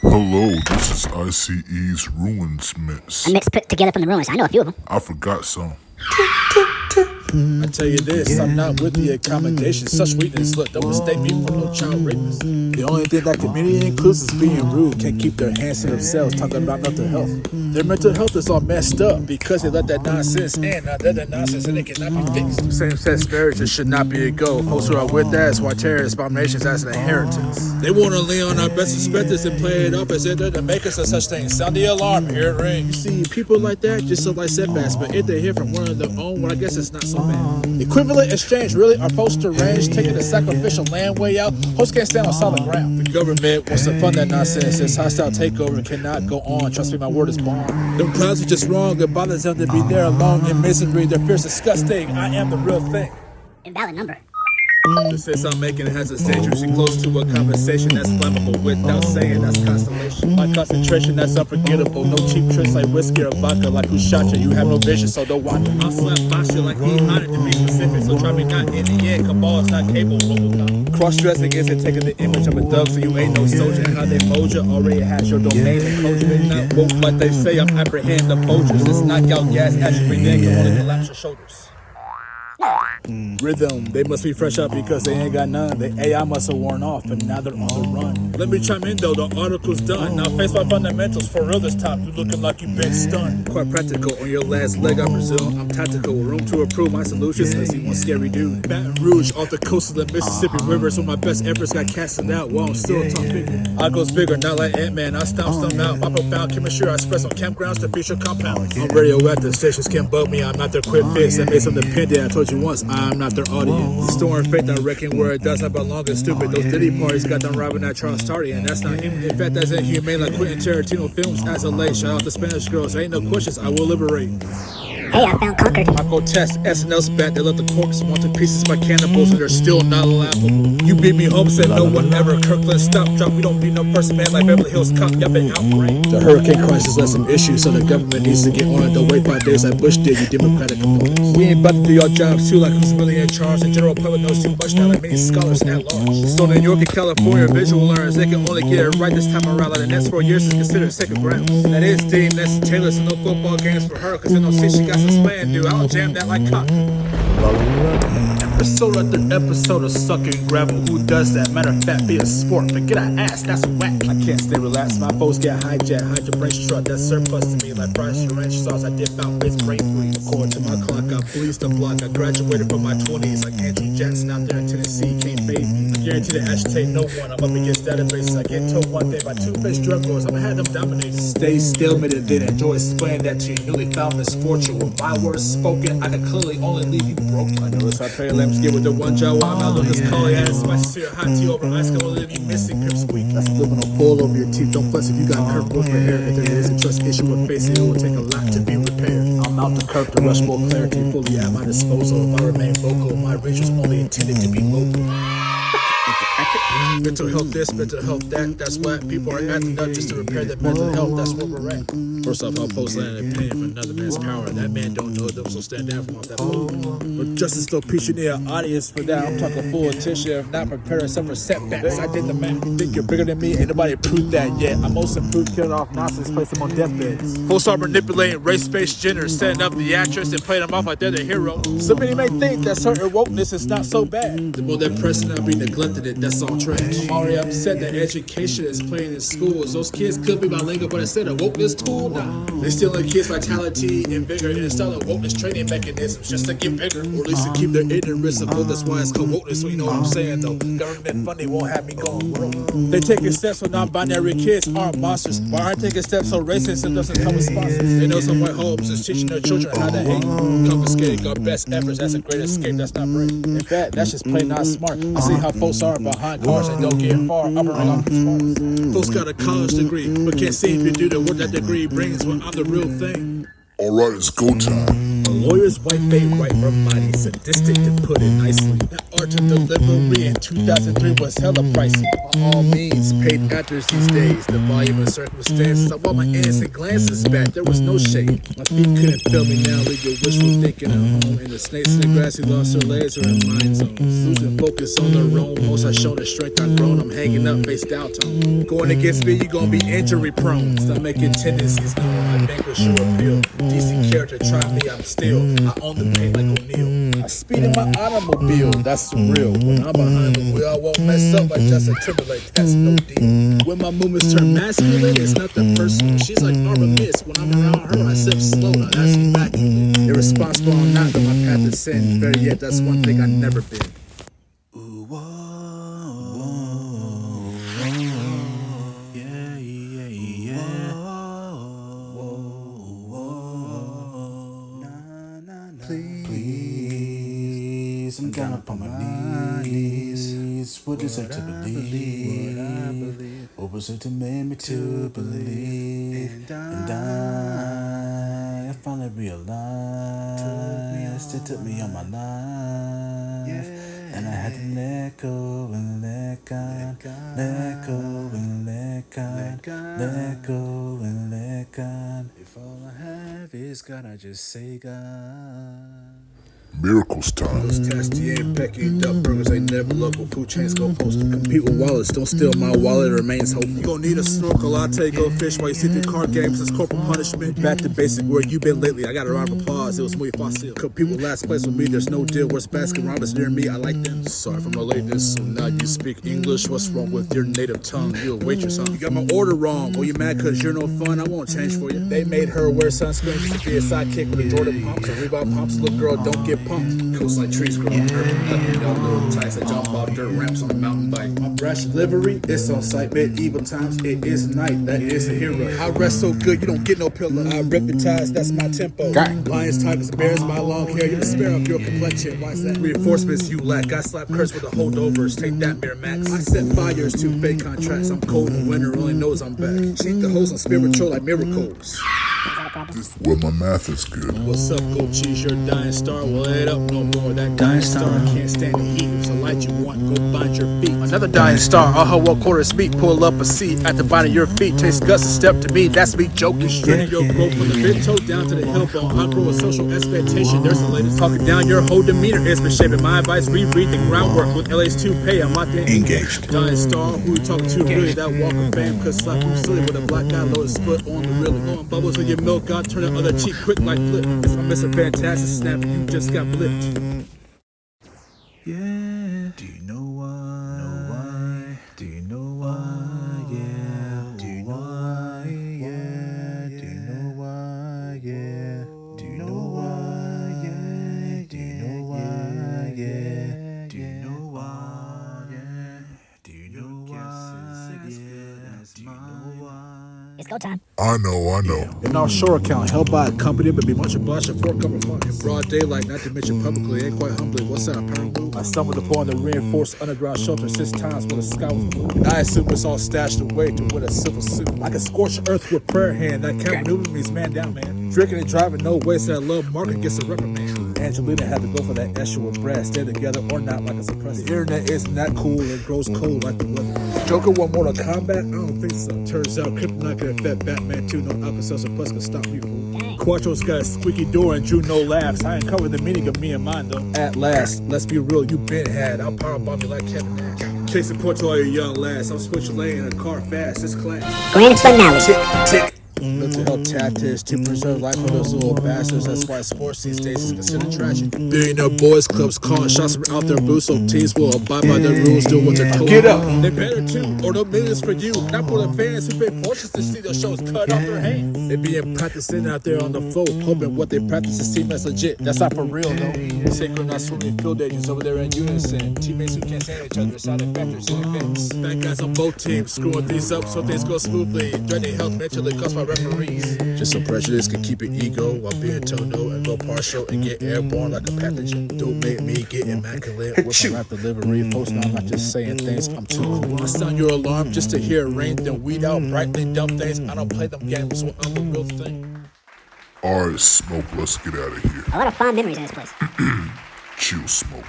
Hello, this is I.C.E.'s Ruins Mix. A mix put together from the ruins. I know a few of them. I forgot some. I tell you this, I'm not with the accommodation. Such weakness, look, don't mistake me for no child rapist. The only thing that community includes is being rude. Can't keep their hands to themselves talking about mental health. Their mental health is all messed up because they let that nonsense in. Now they're that nonsense and it cannot be fixed. Same-sex marriages should not be a go. Folks who are with that is why terrorist abominations as an inheritance. They want to lean on our best suspectors and play it off as if they're the makers of such things. Sound the alarm, here it rings. You see, people like that just look like setbacks, but if they hear from one of their own, well, I guess it's not so bad. Equivalent exchange really are folks to range, taking the sacrificial land way out. Hosts can't stand on solid ground. The government wants to fund that nonsense. This hostile takeover cannot go on. Trust me, my word is bond. Them clouds are just wrong. It bothers them to be there alone in misery. Their fear's disgusting. I am the real thing. Invalid number. The sense I'm making has us dangerously close to a conversation that's flammable without saying that's constellation. My concentration that's unforgettable. No cheap tricks like whiskey or vodka. Like who shot you? You have no vision, so don't wander. I'll slap Basha like he honored to be specific. So try me not in the end. Cabal is not capable. Cross-dressing isn't taking the image of a thug, so you ain't no soldier. And how they mold you already has your domain and culture. They not woke like they say. I'm apprehending the poachers. This knockout gas as you breathe in can only collapse your shoulders. Rhythm, they must be fresh up because they ain't got none. The AI must have worn off, but now they're on the run. Let me chime in though, the article's done. Now face my fundamentals for real this time. You looking like you been stunned. Quite practical on your last leg, I presume. I'm tactical, room to approve my solutions. Let's see one scary dude. Baton Rouge, off the coast of the Mississippi River. So my best efforts got casted out while I'm still a tough figure. I goes bigger, not like Ant-Man. I stomp them out. My profound chemistry I express on campgrounds to future compounds. I'm radioactive, stations can't bug me. I'm not their quick fix. That made some dependent. I told you once, I'm not their audience. Storing faith, I reckon where it doesn't belong is stupid. Those Diddy parties got them robbing that Charles Tardy, and that's not him. In fact, that's inhumane like Quentin Tarantino films as a late. Shout out to Spanish girls, there ain't no questions, I will liberate. Hey, I found Concord. I go test SNL's bet, they let the corpse want to pieces by cannibals and they're still not laughable. You beat me home, said no one ever. Kirkland, stop, drop, we don't need no first man like Beverly Hills Cop, y'all been outranked. The hurricane crisis led some issues, so the government needs to get on it. Don't wait 5 days like Bush did, you Democratic opponents. We ain't about to do your jobs too, like who's really in charge. The general public knows too much now, like many scholars at large. So New York and California visual learners, they can only get it right this time around. Like the next 4 years is considered second ground. That is Dean, that's Taylor, so no football games for her, cause they don't see she got some slaying dude. I'll jam that like cotton. Episode after episode of sucking gravel. Who does that? Matter of fact, be a sport. But get an ass, that's whack. I can't stay relaxed. My foes get hijacked. Hide your brain strut. That's surplus to me. Like Bryce ranch sauce. I dip out. It's brain free. According to my clock, I police the block. I graduated from my 20s like Andrew Jackson out there in Tennessee. Can't fade me. I guarantee to agitate no one. I'm up against databases. I get told one day by two-faced drug lords. I'ma have them dominate. Stay stalemated, then enjoy explaining that to your newly found misfortune. With my words spoken, I can clearly only leave you broke. I notice I pay lamps get with the one jaw. I'm out of this collie at it. My sincere hot tea over ice can only leave you missing pimp squeak. That's a living on pull over your teeth. Don't flex if you got curved for hair. If there is a trust issue with face, it will take a lot to be repaired. I'm out the curve to rush more clarity, fully at my disposal. If I remain vocal, my reach was only intended to be local. Mental health this, mental health that. That's why people are acting up just to repair their mental health. That's where we're at. First off, I'll post land and paying for another man's power. That man don't know them, so stand down from off that pole. But justice still preach, you need an audience for that. I'm talking full attention. If not prepared, suffer setbacks. I did the math. Think you're bigger than me? Ain't nobody proved that yet. I'm most improved, killing off nonsense, place them on deathbeds. Folks start manipulating race-based gender, setting up the actress and playing them off like they're the hero. So many may think that certain wokeness is not so bad. The more that pressing out be neglected, that's all trash. I'm already upset that education is playing in schools. Those kids could be bilingual, but instead of wokeness tool, nah. They stealing kids' vitality and vigor and installing wokeness training mechanisms just to get bigger, or at least to keep their ignorance of both. That's why it's called wokeness. So you know what I'm saying though. Government funding won't have me going broke. They taking steps so non-binary kids aren't monsters. Why aren't taking steps so racism doesn't come with sponsors? They know some white homes is teaching their children how to hate. Confiscating our best efforts. That's a great escape. That's not brave. In fact, that's just plain not smart. I see how folks are behind cars and don't get far. I'm running off the smartest. Folks got a college degree, but can't seem to do the work that degree brings when I'm the real thing. Alright, it's go time. A lawyer's white fate, right body, sadistic to put it nicely. The art of delivery in 2003 was hella pricey. By all means, paid actors these days. The volume of circumstances, I want my innocent glances back. There was no shade. My feet couldn't feel me now, leave your wishful thinking at home. And the snakes in the grass who lost their legs are in mind zones. Losing focus on their own. Most I shown the strength I've grown. I'm hanging up face down tone. Going against me, you gon' be injury prone. Stomaching tendencies known. I vanquish your appeal. DC character, try me, I'm still. I own the pain like O'Neal. I speed in my automobile, that's surreal. When I'm behind the wheel, I won't mess up like Justin Timberlake, that's no deal. When my movements turn masculine, it's nothing personal. She's like Aramis, when I'm around her, I sip slow. Now that's immaculate. Irresponsible, I'm not, but my path is sin. Better yet, that's one thing I've never been. Ooh, whoa, yeah, yeah, yeah. Please, I'm down upon my knees. What is it to believe? What was it to make me to believe? And I finally realized it took me on my life. And I had to let go and let God, let go and let God, let go and let God. If all I have is God, I just say God. Miracles time. Castier and Becky, duck burgers ain't never local. Food chains go post to compete with wallets. Don't steal my wallet, it remains hopeful. You gon' need a snorkel latte, go fish while you sit through card games. It's corporal punishment. Back to basic, where you been lately? I got a round of applause, it was muy fácil. Compete with last place with me, there's no deal. Where's Baskin Robbins near me? I like them. Sorry for my lateness, so now you speak English. What's wrong with your native tongue? You a waitress, huh? You got my order wrong. Oh, you mad cause you're no fun? I won't change for you. They made her wear sunscreen just to be a sidekick with the Jordan pumps. And Reebok pumps, look girl, don't get pumped. Coast like trees growing urban nothing. Y'all little tights that jump off dirt ramps on a mountain bike. My brash delivery, it's on sight. Medieval times, it is night. That is a hero. I rest so good, you don't get no pillow. I rip the ties, that's my tempo. Lions, tigers, bears, my long hair. You're the spare of your complexion. Why is that? Reinforcements you lack. I slap curse with the holdovers. Take that, Miramax. I set fires to fake contracts. I'm cold in winter, only knows I'm back. Cheat the hoes on spiritual like miracles. Well, my math is good. What's up, goat cheese? Your dying star will light up no more. That dying star can't stand the heat. It's the light you want, go bind your feet. Another dying star, what quarter speed, pull up a seat at the bottom of your feet. Taste guts a step to me, that's me joking. Straighten your growth from the big toe down to the heel bone. I grow a social expectation, there's the latest. Talking down your whole demeanor, it's been shaping my advice. Reread the groundwork with LA's 2Pay. I'm locked in. Engaged. Dying star, who you talking to? Really, that walk of fame. Cause slap you silly with a black guy loaded split on the reel. Blowing bubbles with your milk, God turn the other cheek quick like flip. It's my Mr. Fantastic snap, you just got blipped. Yeah. Do you know why? Do you know why? Yeah. Do you know why? Yeah. Do you know why? Yeah. Do you know why? Yeah. Do you know why? Yeah. Do you know why? Yeah. Do you know why? Yeah. Do you know why? It's go time. I know. In our shore account, held by a company, but be much obliged for forthcoming fun. In broad daylight, not to mention publicly, ain't quite humbly. What's that, apparently? I stumbled upon the reinforced underground shelter 6 times when the sky was blue. And I assume it's all stashed away to with a civil suit. I can scorch earth with prayer hand. That can't maneuver me's man down, man. Drinking and driving, no waste. That love market gets a reprimand. Angelina had to go for that extra with Brad. Stay together or not like a suppressor. The internet isn't that cool. It grows cold like the weather. Joker won Mortal Kombat? I don't think so. Turns out Kryptonite can affect Batman too. No Alka-Seltzer Plus can stop you, fool. Quattro's got a squeaky door and Drew no laughs. I ain't covered the meaning of me and mine though. At last, let's be real, you been had. I'll powerbomb you like Kevin Nash. Case in point to all your young lads. I'm switching lane in a car fast. It's class. Grand finale. Tick. Mental health tactics to preserve life for those little bastards. That's why sports these days is considered tragic. Billionaire boys clubs calling shots from out their booths, so teams will abide by their rules, do what they're told. Get up! They better too, or no millions for you. Not for the fans who pay fortunes to see their shows cut off their hands. They be practicing out there on the floor, hoping what they practice is seem as legit. That's not for real though. Synchronized swimming field agents over there in unison. Teammates who can't stand each other, side effectors in events. Bad guys on both teams, screwing things up so things go smoothly. Threatening health mentally caused by referees. Just so prejudice can keep it ego while being tono and go partial and get airborne like a pathogen. Don't make me get immaculate with my rap delivery. Folks know I'm not just saying things, I'm too cool. I sound your alarm just to hear it ring, then weed out brightly dumb things. I don't play them games, so I'm the real thing. Alright, Smoke, let's get out of here. A lot of fond memories in this place. Chill, Smoke.